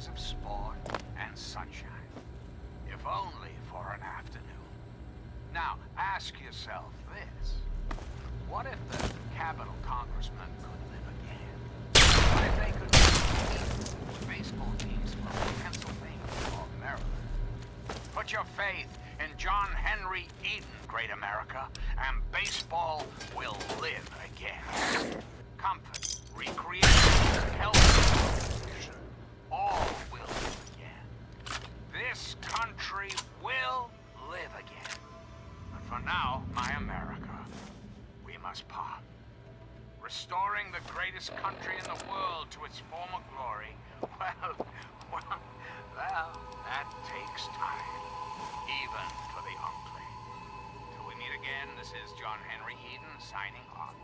days of sport and sunshine. If only for an afternoon. Now, ask yourself this. What if the Capitol Congressman could live again? What if they could be baseball teams from Pennsylvania or Maryland? Put your faith in John Henry Eden, great America, and baseball will live again. Comfort, recreation, health, all will live again. This country will live again. But for now, my America, we must part. Restoring the greatest country in the world to its former glory, well, that takes time, even for the ugly. Till we meet again, this is John Henry Eden signing off.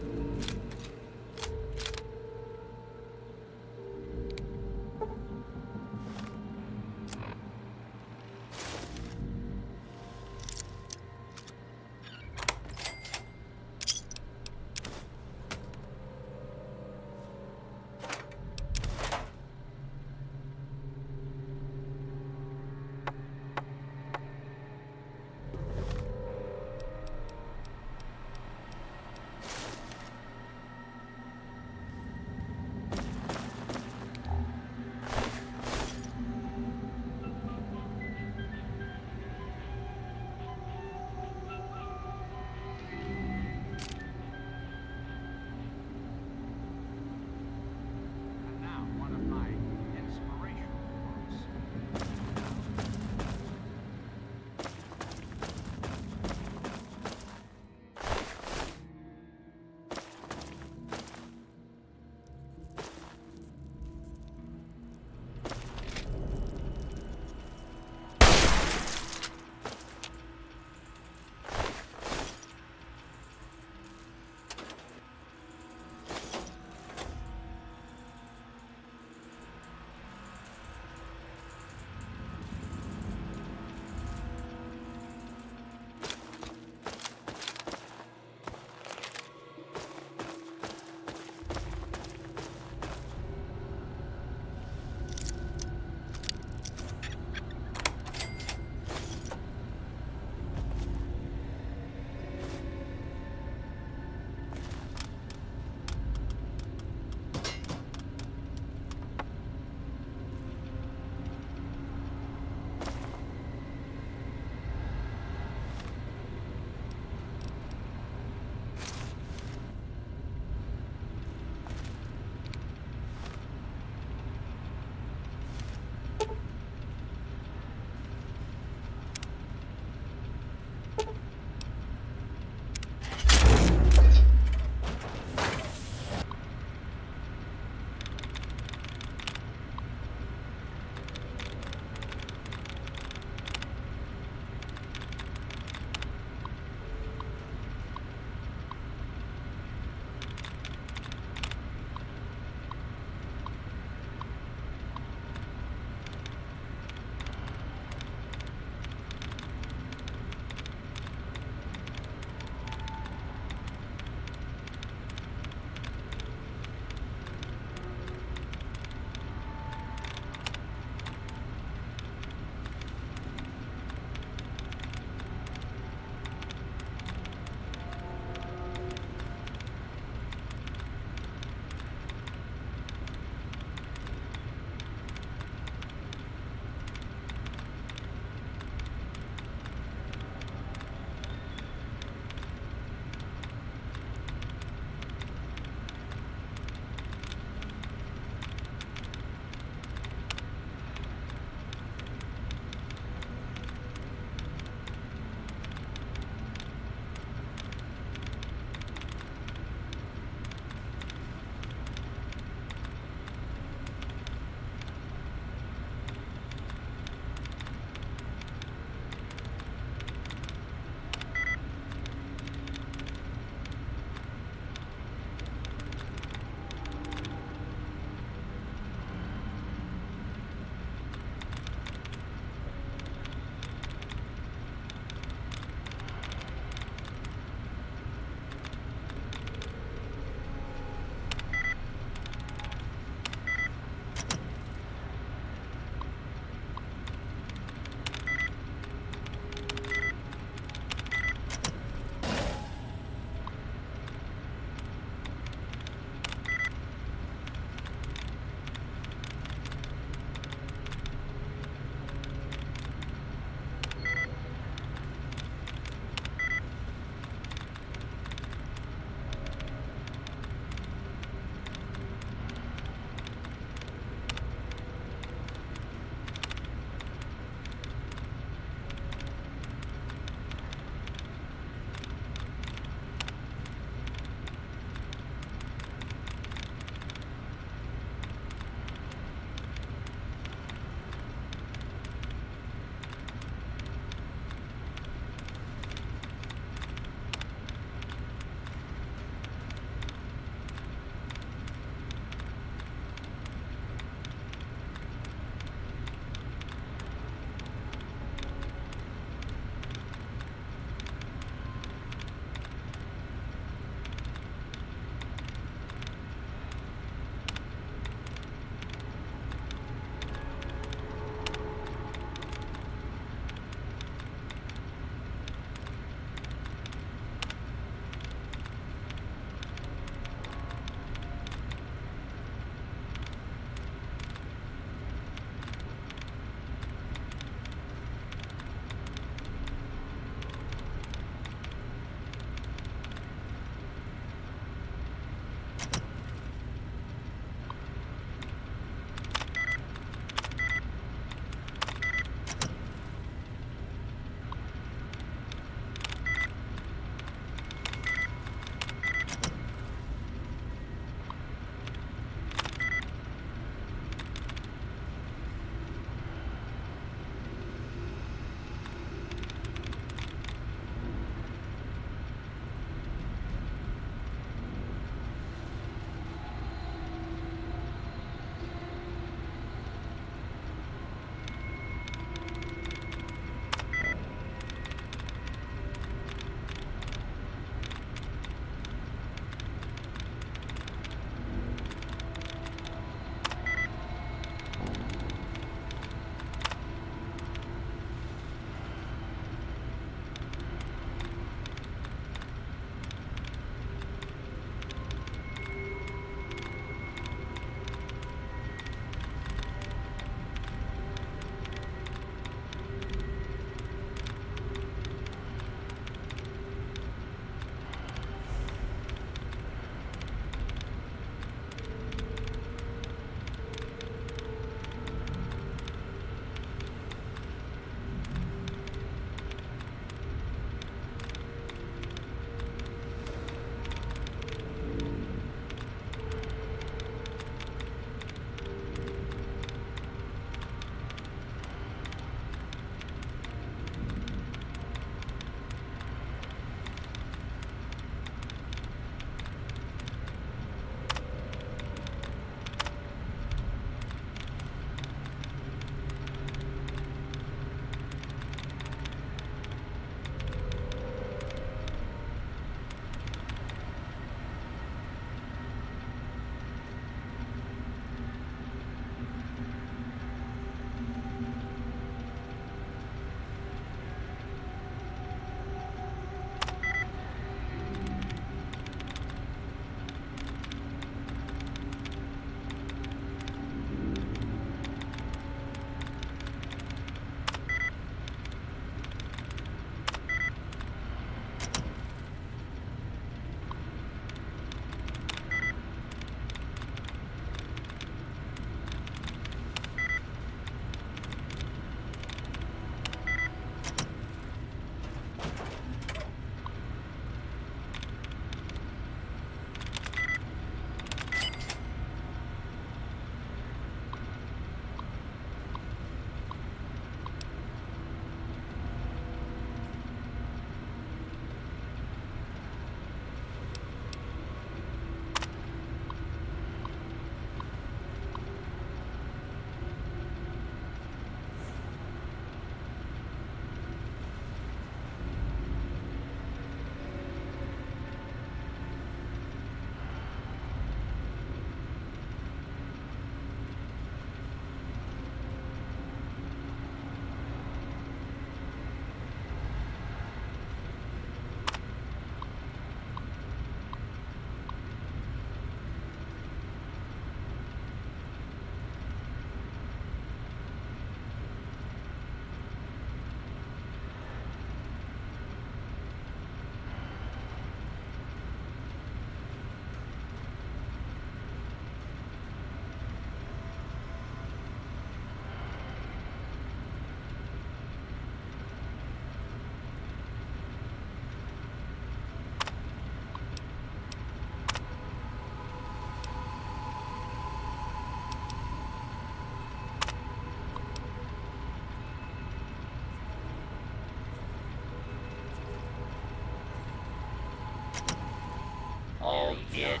it.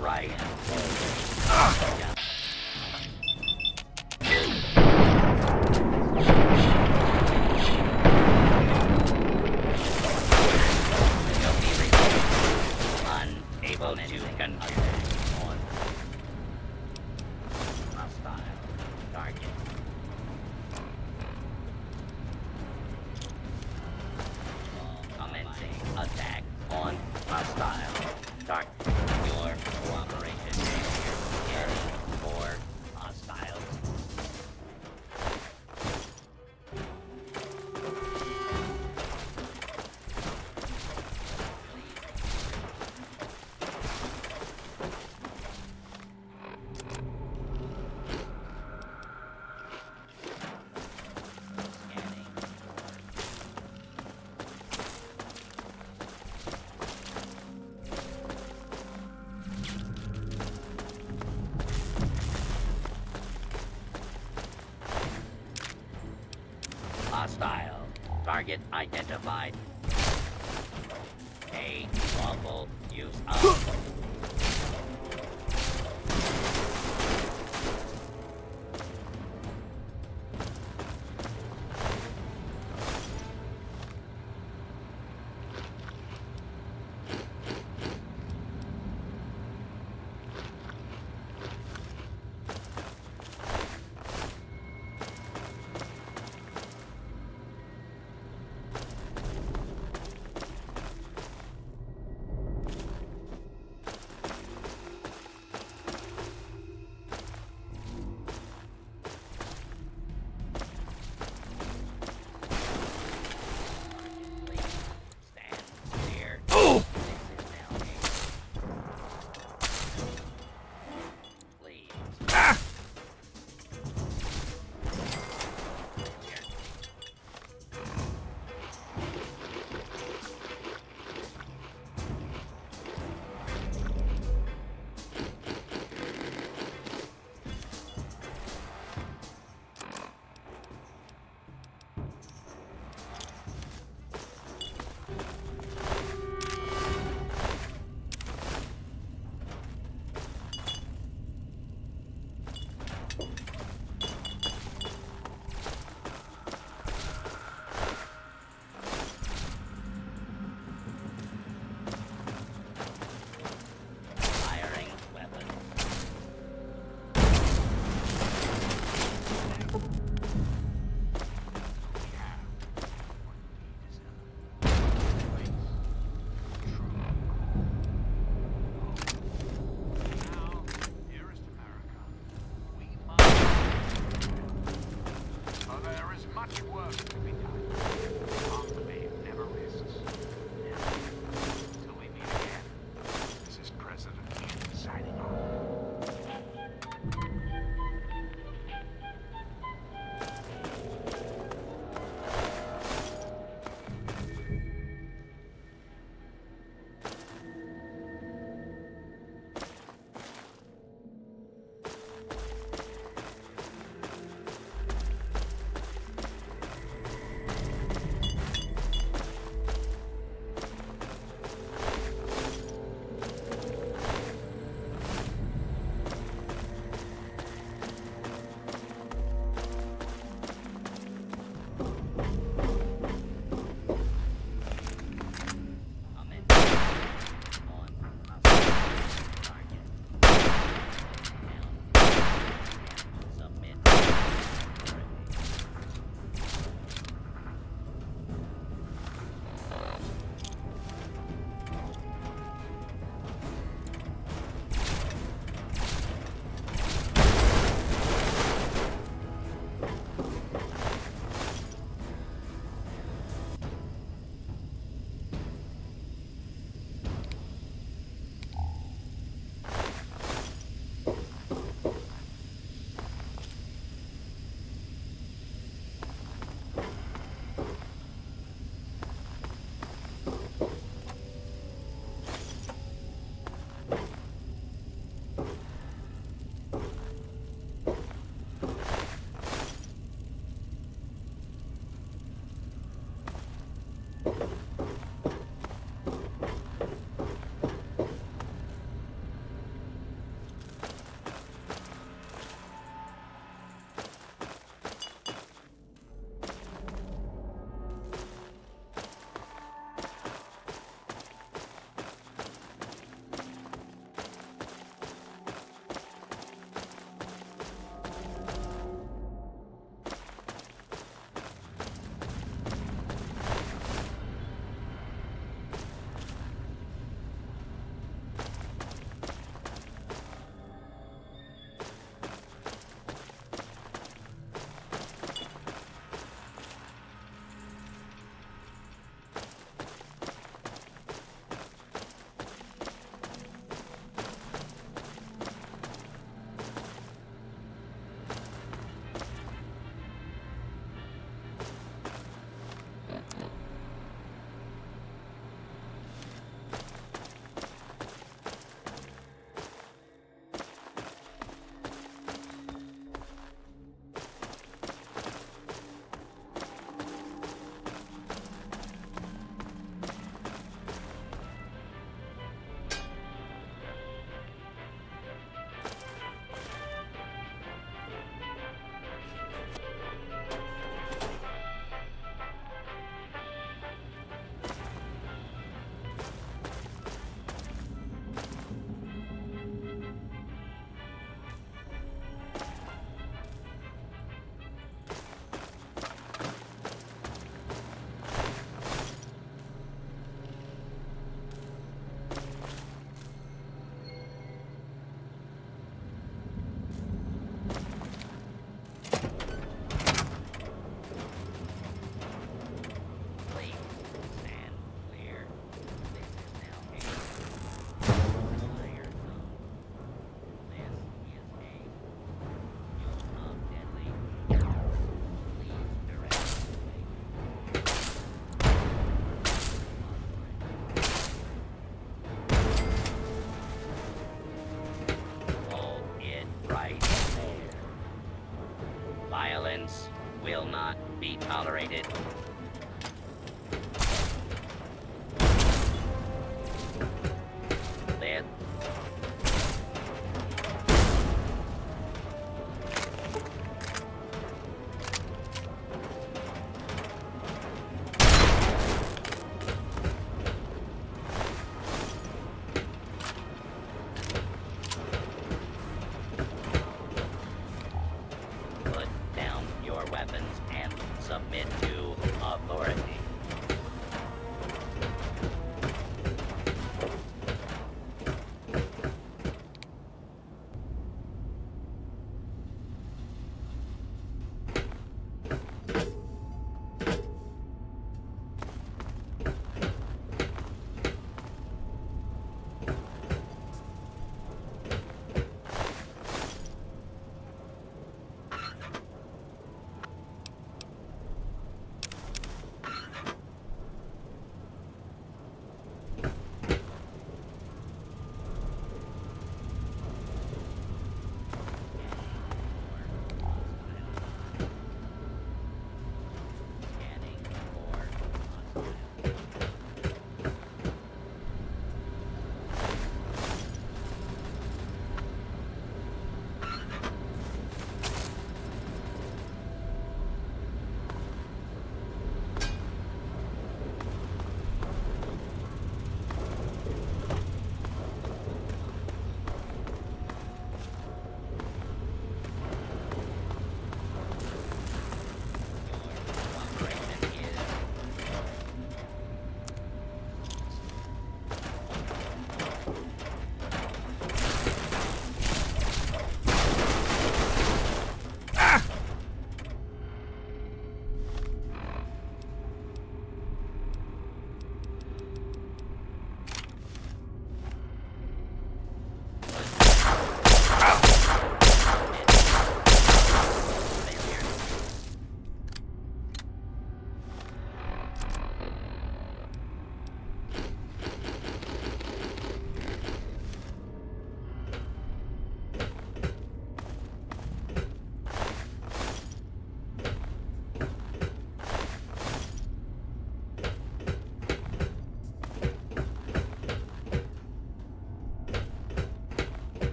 Right. Unable to contact on hostile target. Commencing attack on hostile target. Your cooperation failure. Any more hostiles? Scanning. Hostile. Target identified. A lawful use of.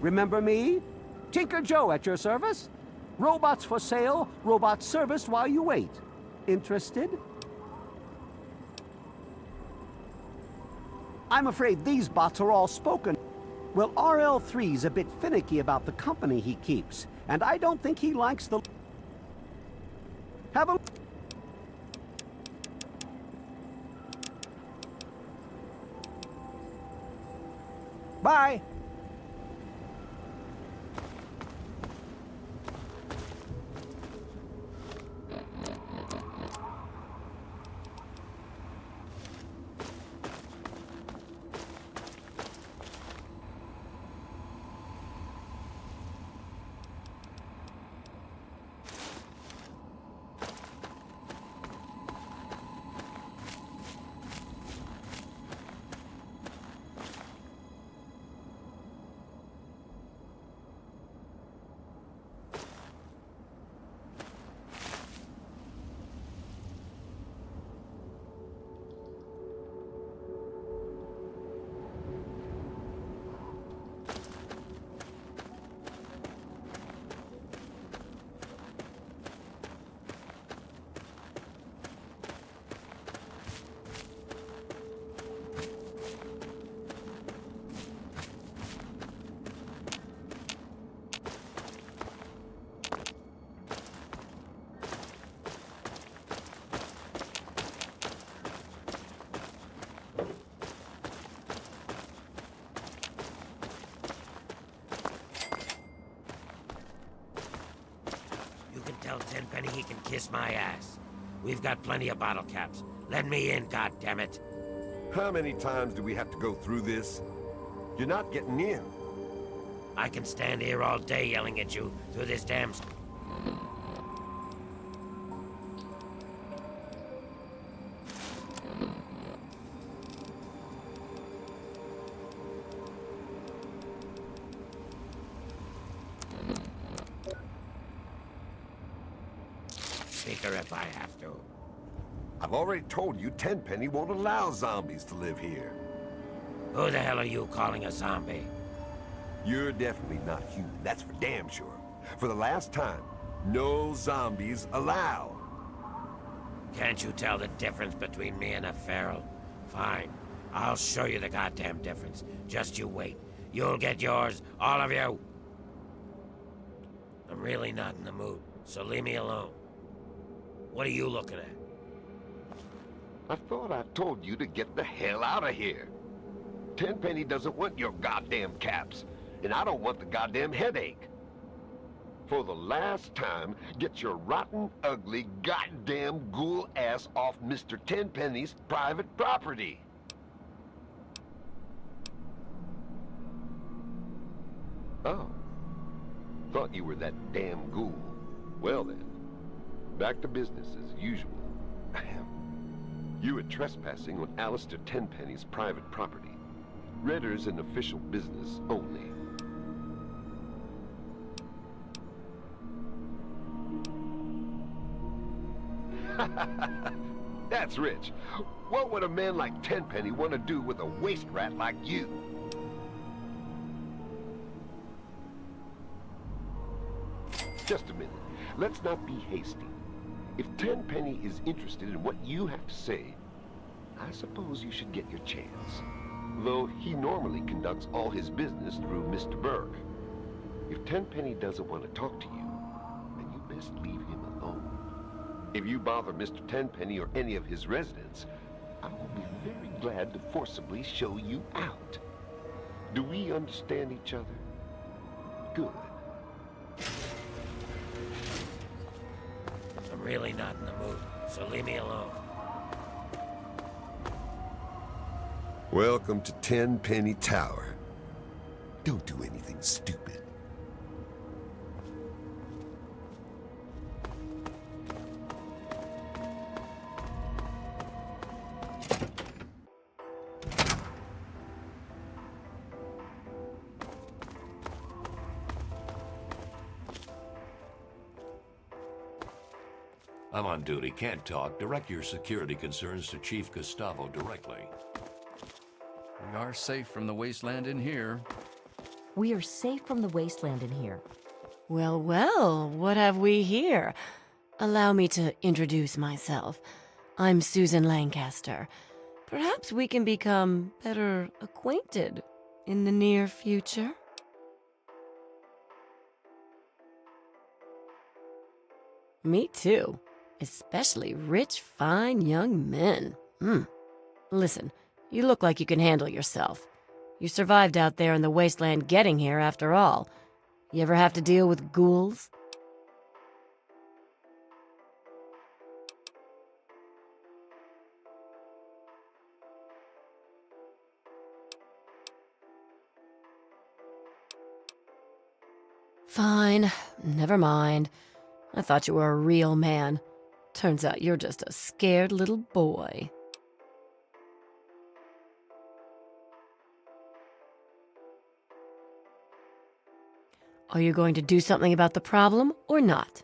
Remember me? Tinker Joe at your service? Robots for sale, robots serviced while you wait. Interested? I'm afraid these bots are all spoken. Well, RL3's a bit finicky about the company he keeps, and I don't think he likes the... Have a... Bye! Tell Tenpenny he can kiss my ass. We've got plenty of bottle caps. Let me in, goddammit. How many times do we have to go through this? You're not getting in. I can stand here all day yelling at you through this damn... Speaker if I have to. I've already told you Tenpenny won't allow zombies to live here. Who the hell are you calling a zombie? You're definitely not human, that's for damn sure. For the last time, no zombies allowed. Can't you tell the difference between me and a feral? Fine. I'll show you the goddamn difference. Just you wait. You'll get yours, all of you. I'm really not in the mood, so leave me alone. What are you looking at? I thought I told you to get the hell out of here. Tenpenny doesn't want your goddamn caps, and I don't want the goddamn headache. For the last time, get your rotten, ugly, goddamn ghoul ass off Mr. Tenpenny's private property. Oh. Thought you were that damn ghoul. Well then, back to business as usual. You are trespassing on Alistair Tenpenny's private property. Redder's an official business only. That's rich. What would a man like Tenpenny want to do with a waste rat like you? Just a minute. Let's not be hasty. If Tenpenny is interested in what you have to say, I suppose you should get your chance. Though he normally conducts all his business through Mr. Burke. If Tenpenny doesn't want to talk to you, then you best leave him alone. If you bother Mr. Tenpenny or any of his residents, I will be very glad to forcibly show you out. Do we understand each other? Good. I'm really not in the mood, so leave me alone. Welcome to Tenpenny Tower. Don't do anything stupid. I'm on duty, can't talk. Direct your security concerns to Chief Gustavo directly. We are safe from the wasteland in here. We are safe from the wasteland in here. Well, well, what have we here? Allow me to introduce myself. I'm Susan Lancaster. Perhaps we can become better acquainted in the near future? Me too. Especially rich, fine young men. Listen, you look like you can handle yourself. You survived out there in the wasteland getting here, after all. You ever have to deal with ghouls? Fine, never mind. I thought you were a real man. Turns out you're just a scared little boy. Are you going to do something about the problem or not?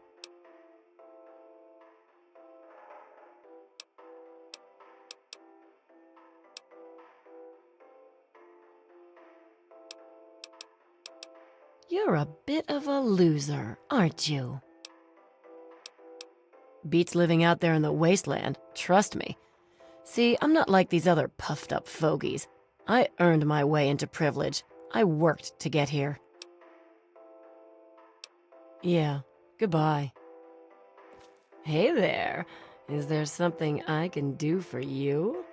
You're a bit of a loser, aren't you? Beats living out there in the wasteland, trust me. See, I'm not like these other puffed-up fogies. I earned my way into privilege. I worked to get here. Yeah, goodbye. Hey there. Is there something I can do for you?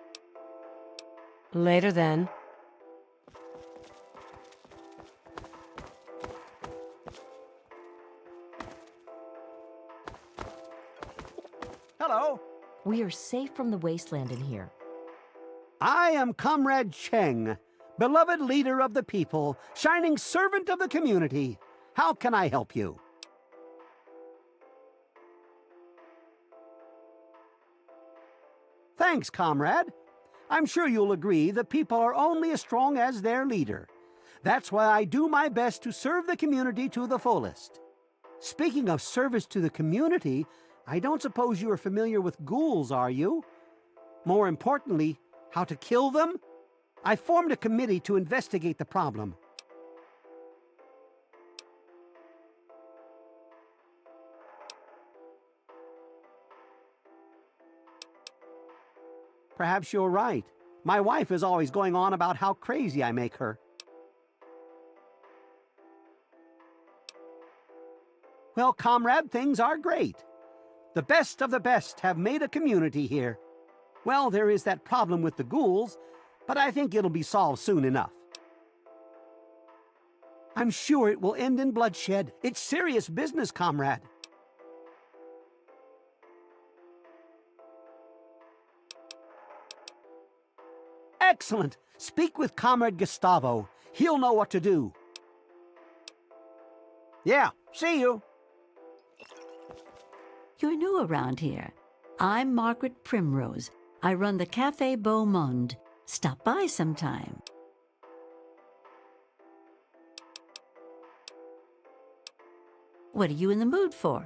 Later then. Hello. We are safe from the wasteland in here. I am Comrade Cheng, beloved leader of the people, shining servant of the community. How can I help you? Thanks, comrade. I'm sure you'll agree the people are only as strong as their leader. That's why I do my best to serve the community to the fullest. Speaking of service to the community, I don't suppose you are familiar with ghouls, are you? More importantly, how to kill them? I formed a committee to investigate the problem. Perhaps you're right. My wife is always going on about how crazy I make her. Well, comrade, things are great. The best of the best have made a community here. Well, there is that problem with the ghouls, but I think it'll be solved soon enough. I'm sure it will end in bloodshed. It's serious business, comrade. Excellent. Speak with Comrade Gustavo. He'll know what to do. Yeah, see you. You're new around here. I'm Margaret Primrose. I run the Café Beau Monde. Stop by sometime. What are you in the mood for?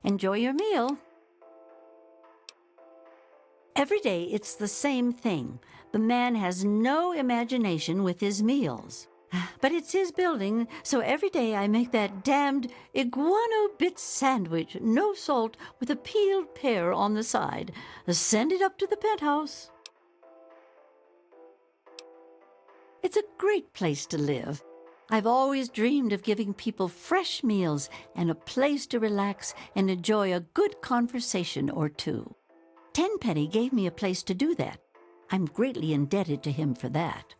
Enjoy your meal. Every day it's the same thing. The man has no imagination with his meals. But it's his building, so every day I make that damned iguano bit sandwich, no salt, with a peeled pear on the side. Send it up to the penthouse. It's a great place to live. I've always dreamed of giving people fresh meals and a place to relax and enjoy a good conversation or two. Tenpenny gave me a place to do that. I'm greatly indebted to him for that.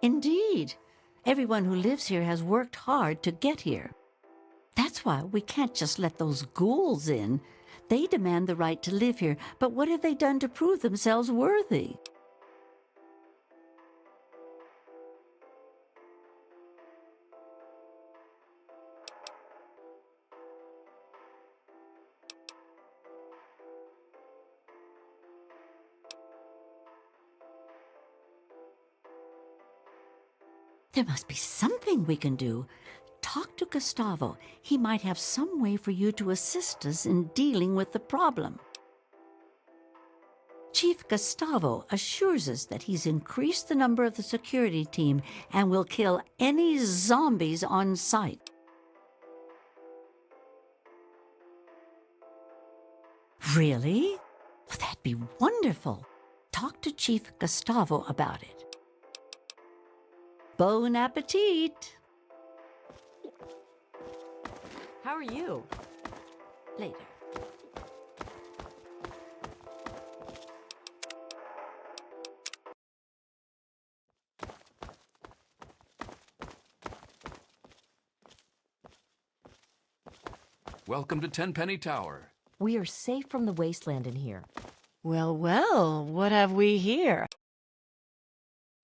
Indeed. Everyone who lives here has worked hard to get here. That's why we can't just let those ghouls in. They demand the right to live here, but what have they done to prove themselves worthy? There must be something we can do. Talk to Gustavo. He might have some way for you to assist us in dealing with the problem. Chief Gustavo assures us that he's increased the number of the security team and will kill any zombies on sight. Really? Well, that'd be wonderful. Talk to Chief Gustavo about it. Bon appetit! How are you? Later. Welcome to Tenpenny Tower. We are safe from the wasteland in here. Well, well, what have we here?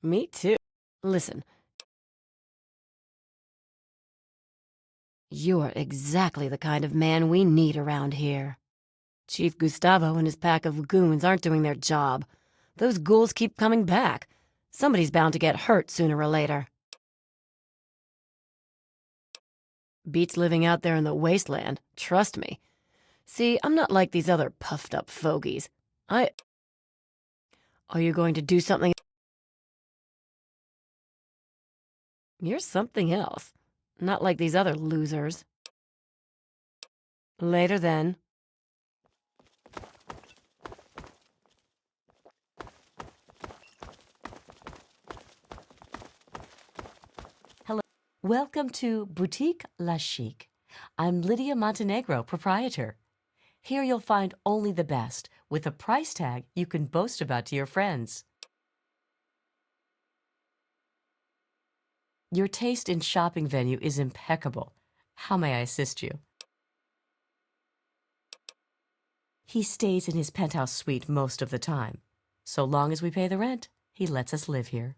Me too. Listen. You're exactly the kind of man we need around here. Chief Gustavo and his pack of goons aren't doing their job. Those ghouls keep coming back. Somebody's bound to get hurt sooner or later. Beats living out there in the wasteland, trust me. See, I'm not like these other puffed-up fogies. Are you going to do something? You're something else. Not like these other losers. Later, then. Hello. Welcome to Boutique La Chic. I'm Lydia Montenegro, proprietor. Here you'll find only the best, with a price tag you can boast about to your friends. Your taste in shopping venue is impeccable. How may I assist you? He stays in his penthouse suite most of the time. So long as we pay the rent, he lets us live here.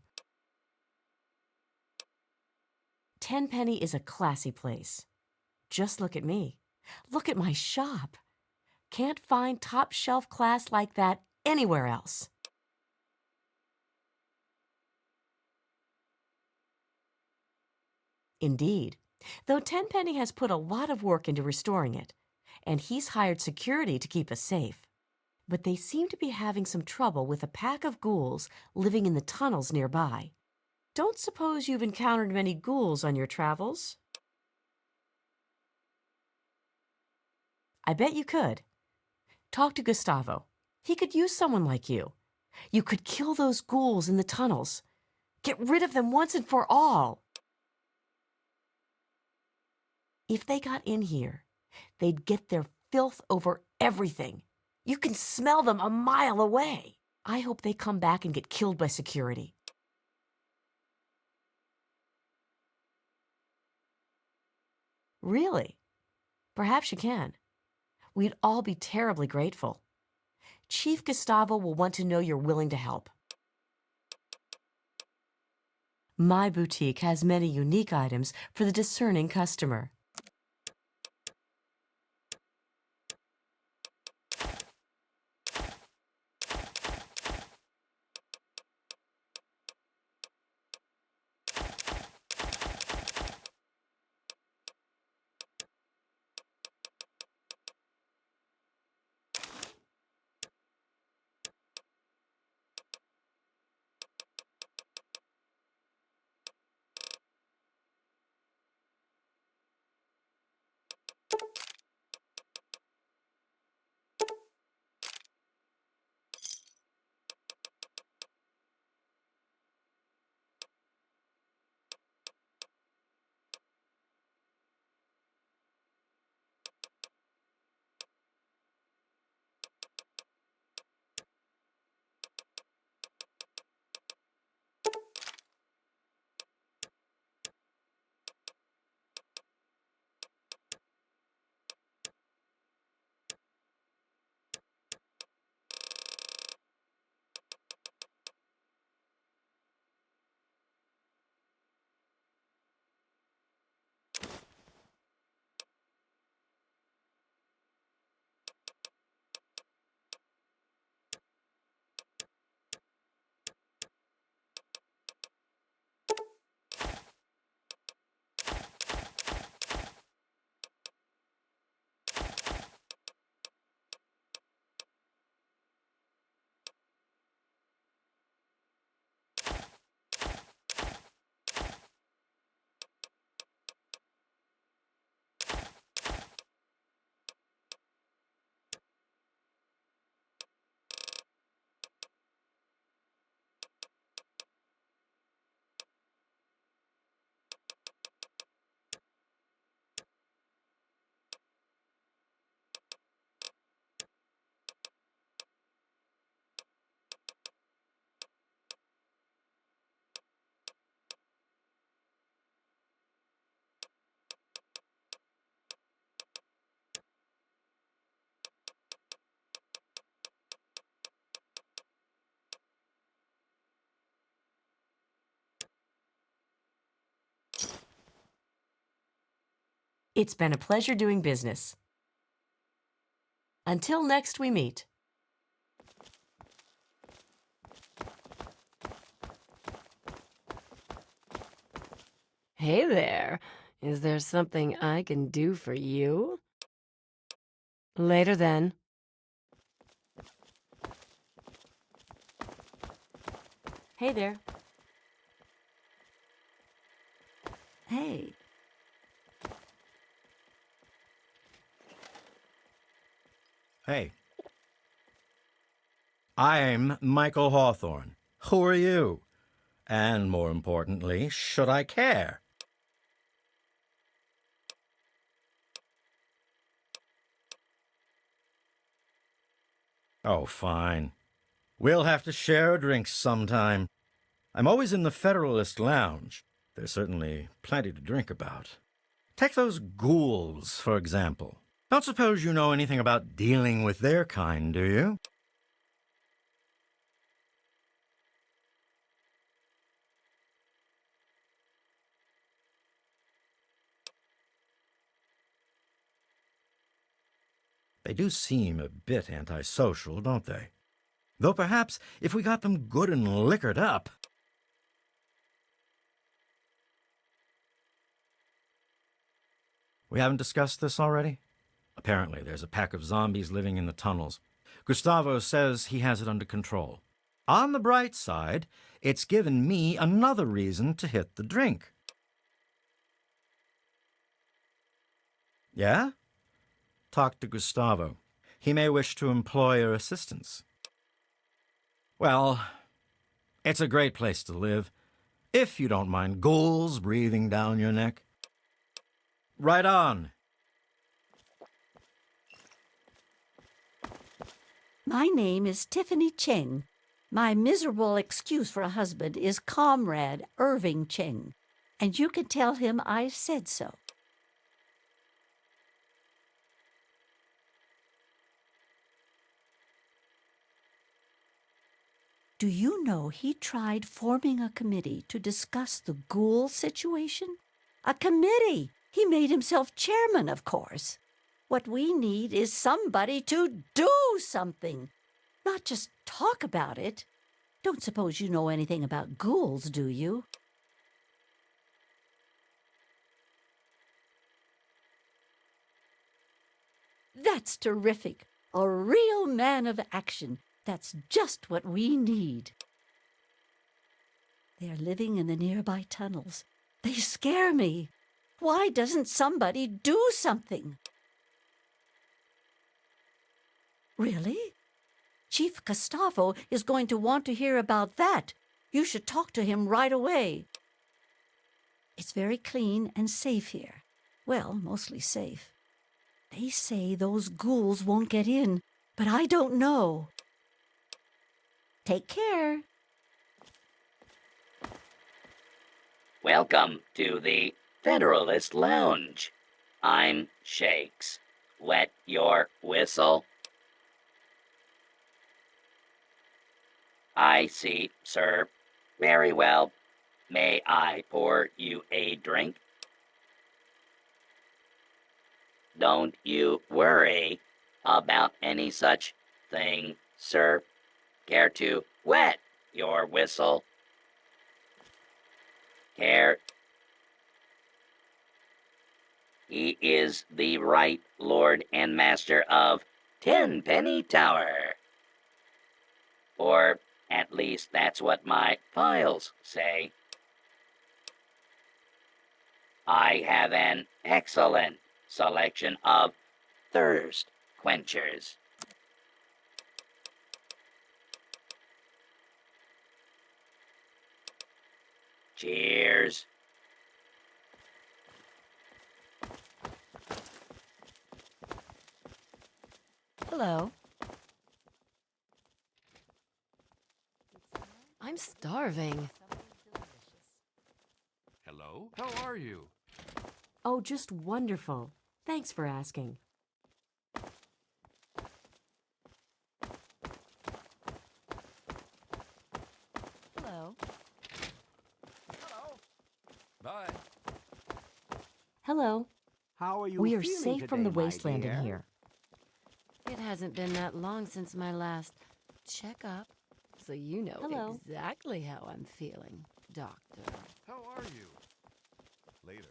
Tenpenny is a classy place. Just look at me. Look at my shop. Can't find top shelf class like that anywhere else. Indeed, though Tenpenny has put a lot of work into restoring it, and he's hired security to keep us safe. But they seem to be having some trouble with a pack of ghouls living in the tunnels nearby. Don't suppose you've encountered many ghouls on your travels? I bet you could. Talk to Gustavo. He could use someone like you. You could kill those ghouls in the tunnels. Get rid of them once and for all. If they got in here, they'd get their filth over everything. You can smell them a mile away. I hope they come back and get killed by security. Really? Perhaps you can. We'd all be terribly grateful. Chief Gustavo will want to know you're willing to help. My boutique has many unique items for the discerning customer. It's been a pleasure doing business. Until next we meet. Hey there. Is there something I can do for you? Later then. Hey there. Hey, Hey. I'm Michael Hawthorne. Who are you? And more importantly, should I care? Oh, fine. We'll have to share a drink sometime. I'm always in the Federalist Lounge. There's certainly plenty to drink about. Take those ghouls, for example. Don't suppose you know anything about dealing with their kind, do you? They do seem a bit antisocial, don't they? Though perhaps if we got them good and liquored up... We haven't discussed this already? Apparently there's a pack of zombies living in the tunnels. Gustavo says he has it under control. On the bright side, it's given me another reason to hit the drink. Yeah? Talk to Gustavo. He may wish to employ your assistance. Well, it's a great place to live, if you don't mind ghouls breathing down your neck. Right on. my name is Tiffany Cheng. My miserable excuse for a husband is Comrade Irving Cheng, and you can tell him I said so. Do you know he tried forming a committee to discuss the ghoul situation? A committee! He made himself chairman, of course. What we need is somebody to do something, not just talk about it. Don't suppose you know anything about ghouls, do you? That's terrific. A real man of action. That's just what we need. They're living in the nearby tunnels. They scare me. Why doesn't somebody do something? Really? Chief Gustavo is going to want to hear about that. You should talk to him right away. It's very clean and safe here. Well, mostly safe. They say those ghouls won't get in, but I don't know. Take care. Welcome to the Federalist Lounge. I'm Shakes. Wet your whistle. I see, sir. Very well. May I pour you a drink? Don't you worry about any such thing, sir. Care to wet your whistle? Care? He is the right Lord and Master of Tenpenny Tower. Or at least that's what my files say. I have an excellent selection of thirst quenchers. Cheers. Hello. I'm starving. Hello? How are you? Oh, just wonderful. Thanks for asking. Hello. Bye. Hello. How are you We are feeling safe from the today, my wasteland in dear? here. It hasn't been that long since my last checkup, so you know Hello. exactly how I'm feeling, Doctor. How are you? Later.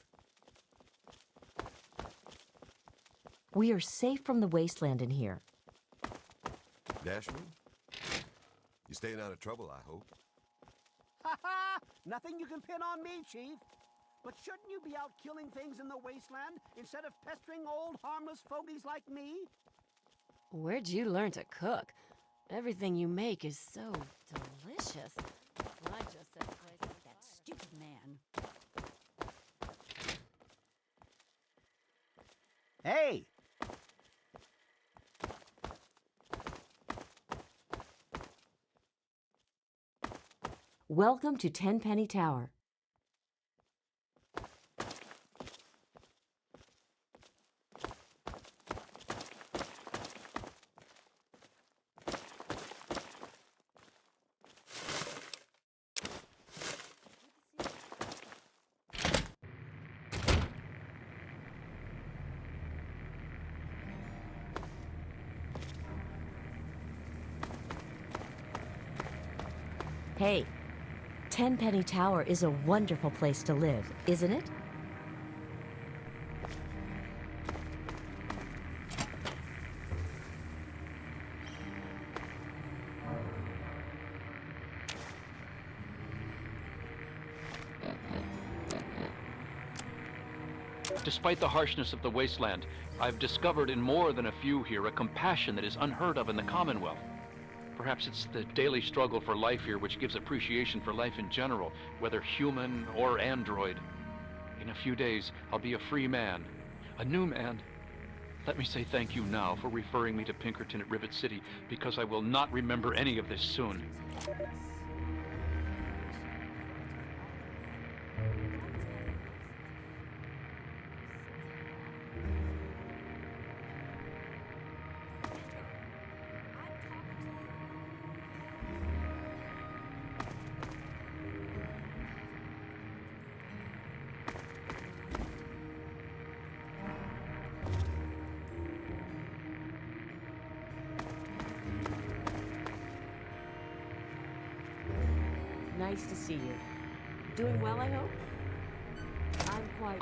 We are safe from the wasteland in here. Dashman? You staying out of trouble, I hope. Ha ha! Nothing you can pin on me, Chief. But shouldn't you be out killing things in the wasteland instead of pestering old harmless fogies like me? Where'd you learn to cook? Everything you make is so delicious. I just set the place on That fire. stupid man. Hey! Welcome to Tenpenny Tower. Hey, Tenpenny Tower is a wonderful place to live, isn't it? Despite the harshness of the wasteland, I've discovered in more than a few here a compassion that is unheard of in the Commonwealth. Perhaps it's the daily struggle for life here which gives appreciation for life in general, whether human or android. In a few days, I'll be a free man, a new man. Let me say thank you now for referring me to Pinkerton at Rivet City, because I will not remember any of this soon. Nice to see you. Doing well, I hope? I'm quite...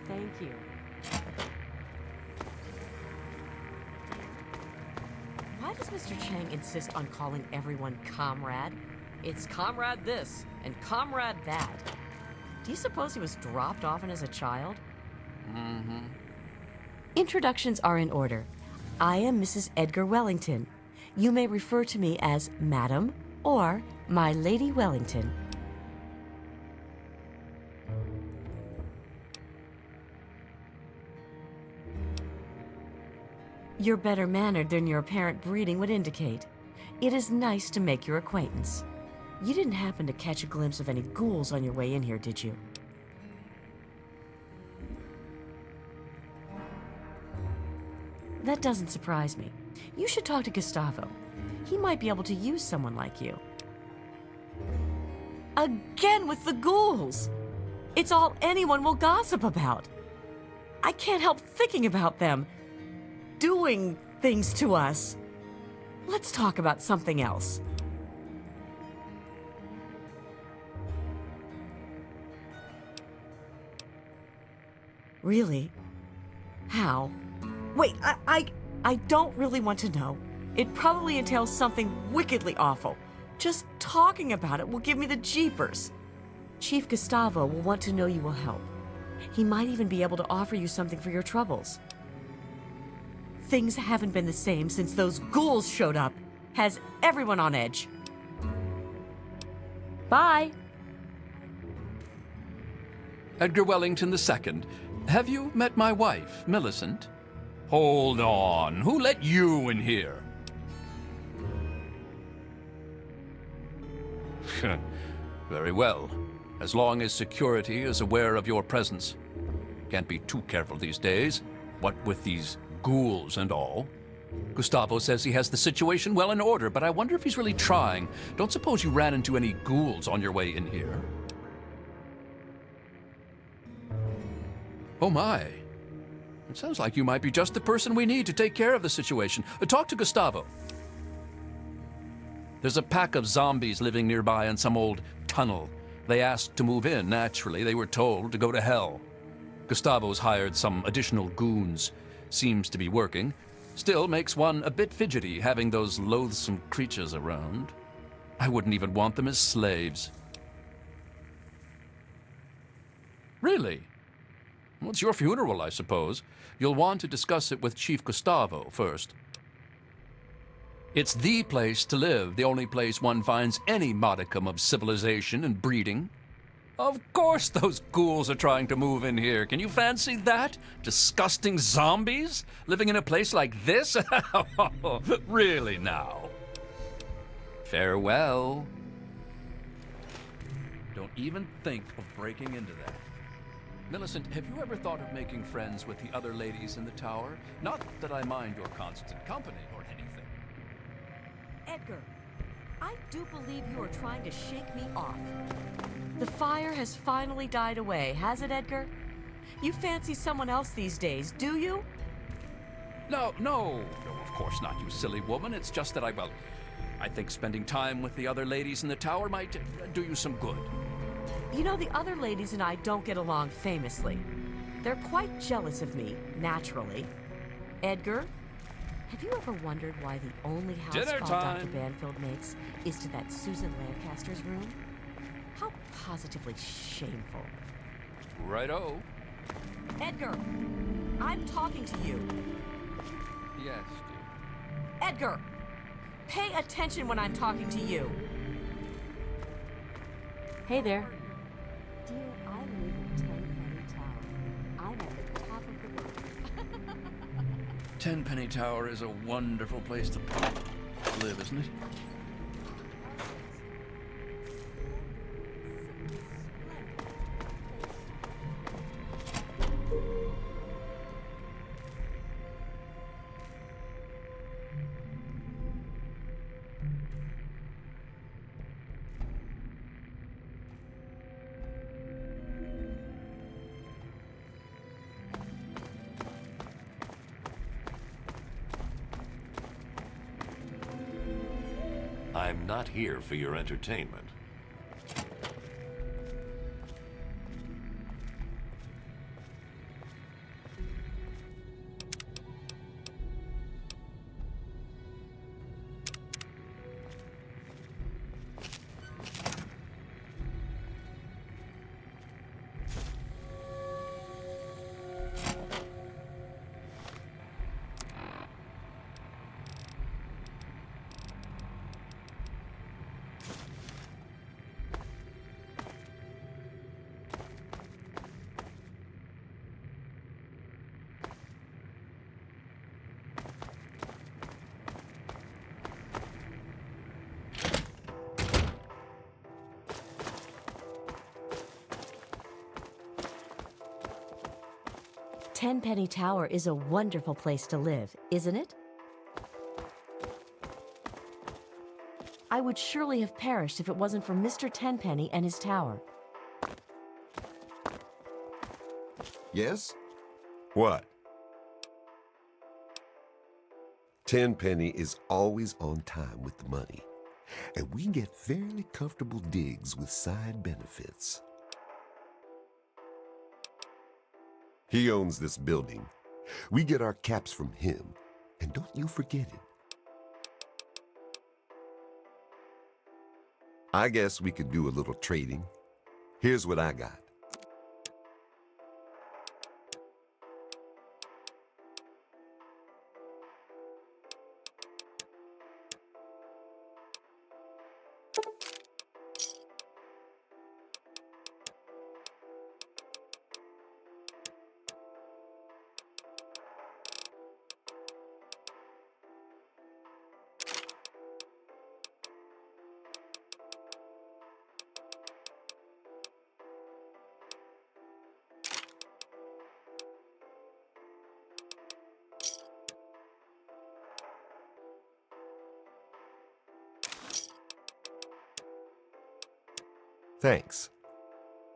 Thank you. Why does Mr. Chang insist on calling everyone comrade? It's comrade this and comrade that. Do you suppose he was dropped often as a child? Mm-hmm. Introductions are in order. I am Mrs. Edgar Wellington. You may refer to me as Madam or My Lady Wellington. You're better mannered than your apparent breeding would indicate. It is nice to make your acquaintance. You didn't happen to catch a glimpse of any ghouls on your way in here, did you? That doesn't surprise me. You should talk to Gustavo. He might be able to use someone like you. Again with the ghouls! It's all anyone will gossip about. I can't help thinking about them doing things to us. Let's talk about something else. Really? How? Wait, I don't really want to know. It probably entails something wickedly awful. Just talking about it will give me the jeepers. Chief Gustavo will want to know you will help. He might even be able to offer you something for your troubles. Things haven't been the same since those ghouls showed up. Has everyone on edge. Bye. Edgar Wellington II. Have you met my wife, Millicent? Hold on. Who let you in here? Very well. As long as security is aware of your presence. Can't be too careful these days. What with these ghouls and all. Gustavo says he has the situation well in order, but I wonder if he's really trying. Don't suppose you ran into any ghouls on your way in here? Oh my. It sounds like you might be just the person we need to take care of the situation. Talk to Gustavo. There's a pack of zombies living nearby in some old tunnel. They asked to move in, naturally. They were told to go to hell. Gustavo's hired some additional goons. Seems to be working. Still makes one a bit fidgety having those loathsome creatures around. I wouldn't even want them as slaves. Really? Well, it's your funeral, I suppose. You'll want to discuss it with Chief Gustavo first. It's the place to live, the only place one finds any modicum of civilization and breeding. Of course those ghouls are trying to move in here. Can you fancy that? Disgusting zombies living in a place like this? Really now? Farewell. Don't even think of breaking into that. Millicent, have you ever thought of making friends with the other ladies in the tower? Not that I mind your constant company or anything. Edgar, I do believe you are trying to shake me off. The fire has finally died away, has it, Edgar? You fancy someone else these days, do you? No, of course not, you silly woman. It's just that I think spending time with the other ladies in the tower might do you some good. You know, the other ladies and I don't get along famously. They're quite jealous of me, naturally. Edgar, have you ever wondered why the only house Dinner call time. Dr. Banfield makes is to that Susan Lancaster's room? How positively shameful. Righto. Edgar, I'm talking to you. Yes, dear. Edgar, pay attention when I'm talking to you. Hey there. Dear, I live in 10 Penny Tower. I'm at the top of the world. Tenpenny Tower is a wonderful place to live, isn't it? I'm not here for your entertainment. Tenpenny Tower is a wonderful place to live, isn't it? I would surely have perished if it wasn't for Mr. Tenpenny and his tower. Yes? What? Tenpenny is always on time with the money, and we get fairly comfortable digs with side benefits. He owns this building. We get our caps from him, and don't you forget it. I guess we could do a little trading. Here's what I got. Thanks.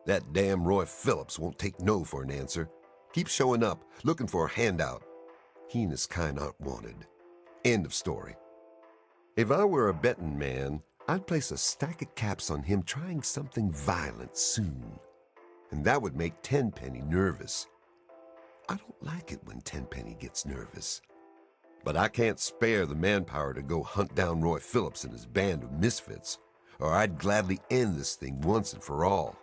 That damn Roy Phillips won't take no for an answer. Keeps showing up, looking for a handout. He and his kind aren't wanted. End of story. If I were a betting man, I'd place a stack of caps on him trying something violent soon. And that would make Tenpenny nervous. I don't like it when Tenpenny gets nervous. But I can't spare the manpower to go hunt down Roy Phillips and his band of misfits, or I'd gladly end this thing once and for all.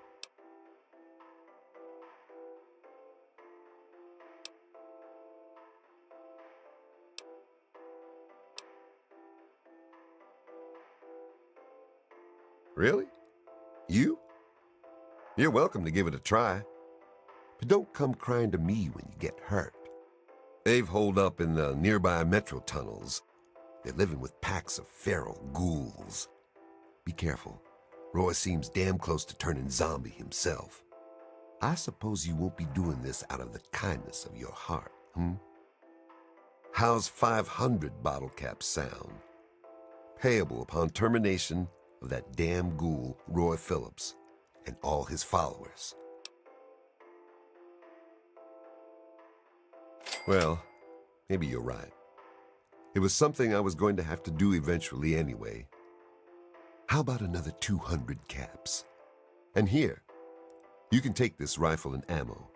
Really? You? You're welcome to give it a try. But don't come crying to me when you get hurt. They've holed up in the nearby metro tunnels. They're living with packs of feral ghouls. Be careful. Roy seems damn close to turning zombie himself. I suppose you won't be doing this out of the kindness of your heart, How's 500 bottle caps sound? Payable upon termination of that damn ghoul, Roy Phillips, and all his followers. Well, maybe you're right. It was something I was going to have to do eventually anyway. How about another 200 caps? And here, you can take this rifle and ammo.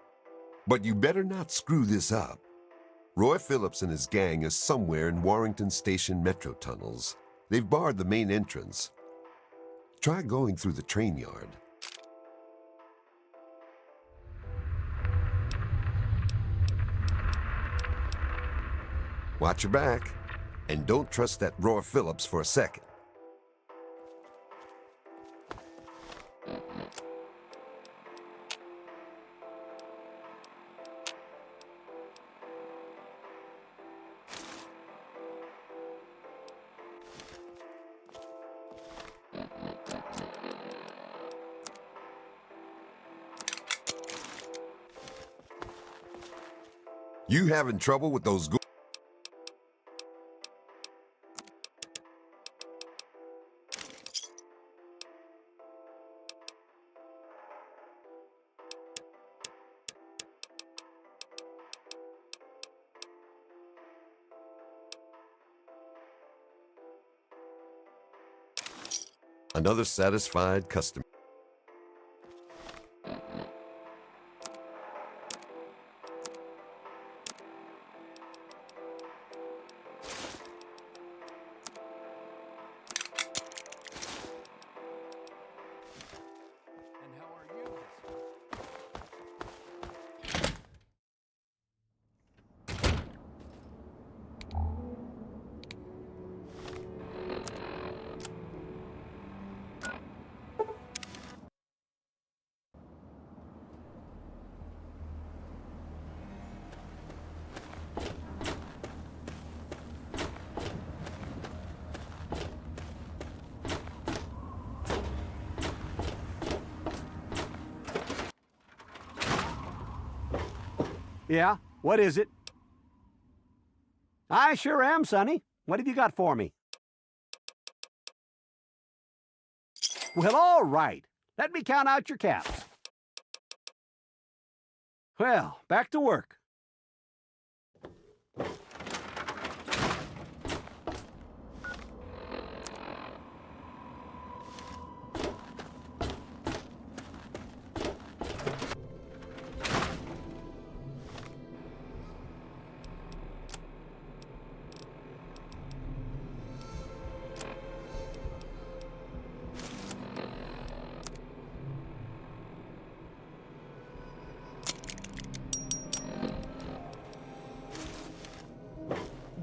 But you better not screw this up. Roy Phillips and his gang are somewhere in Warrington Station metro tunnels. They've barred the main entrance. Try going through the train yard. Watch your back, and don't trust that Roy Phillips for a second. You having trouble with those Another satisfied customer. Yeah? What is it? I sure am, Sonny. What have you got for me? Well, all right. Let me count out your caps. Well, back to work.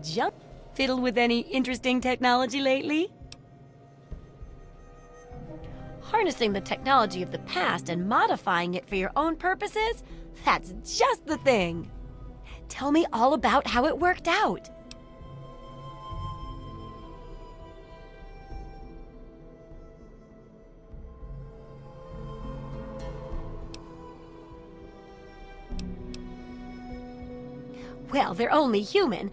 Jump. Fiddled with any interesting technology lately? Harnessing the technology of the past and modifying it for your own purposes? That's just the thing. Tell me all about how it worked out. Well, they're only human.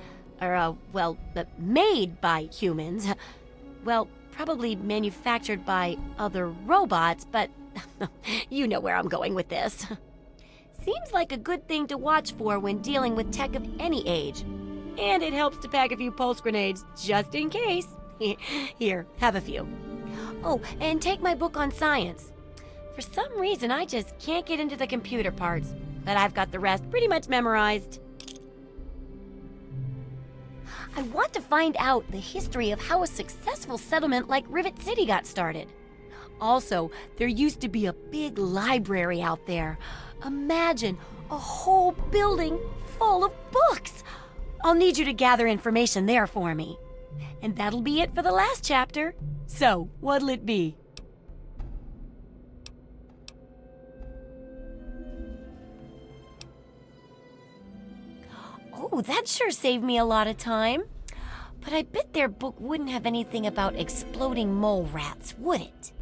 Made by humans. Well, probably manufactured by other robots, but you know where I'm going with this. Seems like a good thing to watch for when dealing with tech of any age. And it helps to pack a few pulse grenades, just in case. Here, have a few. Oh, and take my book on science. For some reason, I just can't get into the computer parts, but I've got the rest pretty much memorized. I want to find out the history of how a successful settlement like Rivet City got started. Also, there used to be a big library out there. Imagine a whole building full of books. I'll need you to gather information there for me. And that'll be it for the last chapter. So, what'll it be? Oh, that sure saved me a lot of time. But I bet their book wouldn't have anything about exploding mole rats, would it?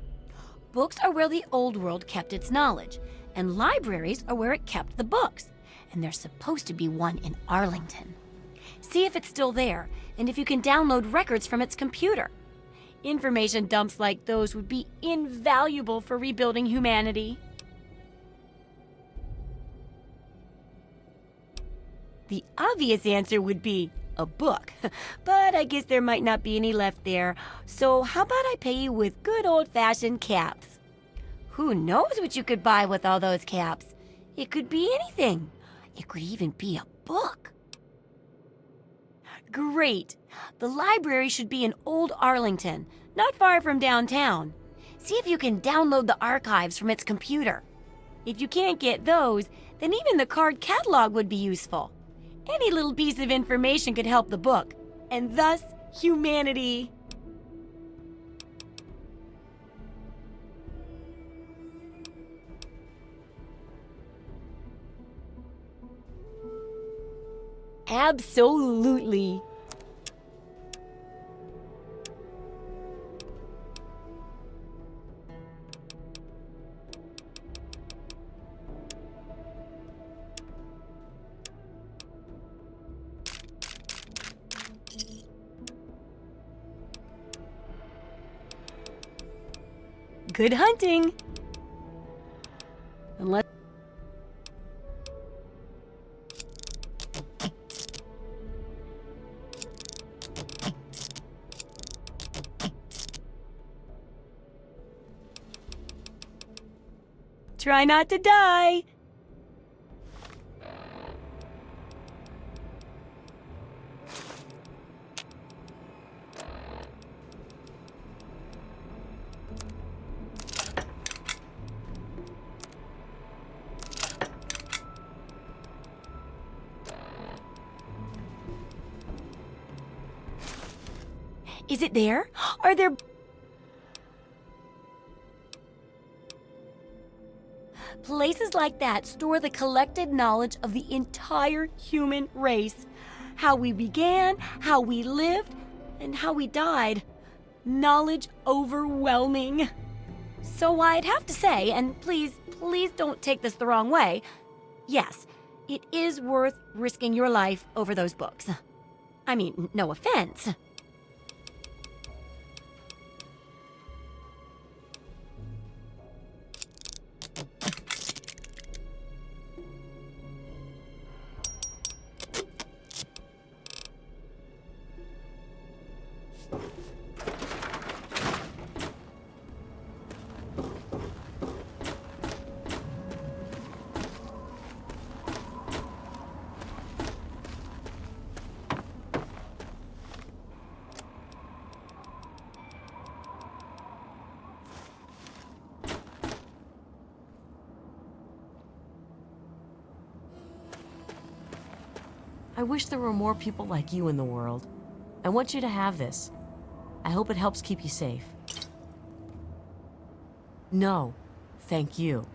Books are where the old world kept its knowledge, and libraries are where it kept the books. And there's supposed to be one in Arlington. See if it's still there, and if you can download records from its computer. Information dumps like those would be invaluable for rebuilding humanity. The obvious answer would be a book, but I guess there might not be any left there, so how about I pay you with good old-fashioned caps? Who knows what you could buy with all those caps? It could be anything. It could even be a book. Great. The library should be in Old Arlington, not far from downtown. See if you can download the archives from its computer. If you can't get those, then even the card catalog would be useful. Any little piece of information could help the book, and thus humanity. Absolutely. Good hunting! Unless... Try not to die! Is it there? Are there... Places like that store the collected knowledge of the entire human race. How we began, how we lived, and how we died. Knowledge overwhelming. So I'd have to say, and please don't take this the wrong way, yes, it is worth risking your life over those books. I mean, no offense. I wish there were more people like you in the world. I want you to have this. I hope it helps keep you safe. No, thank you.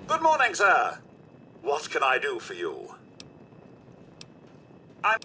Good morning, sir. What can I do for you? I'm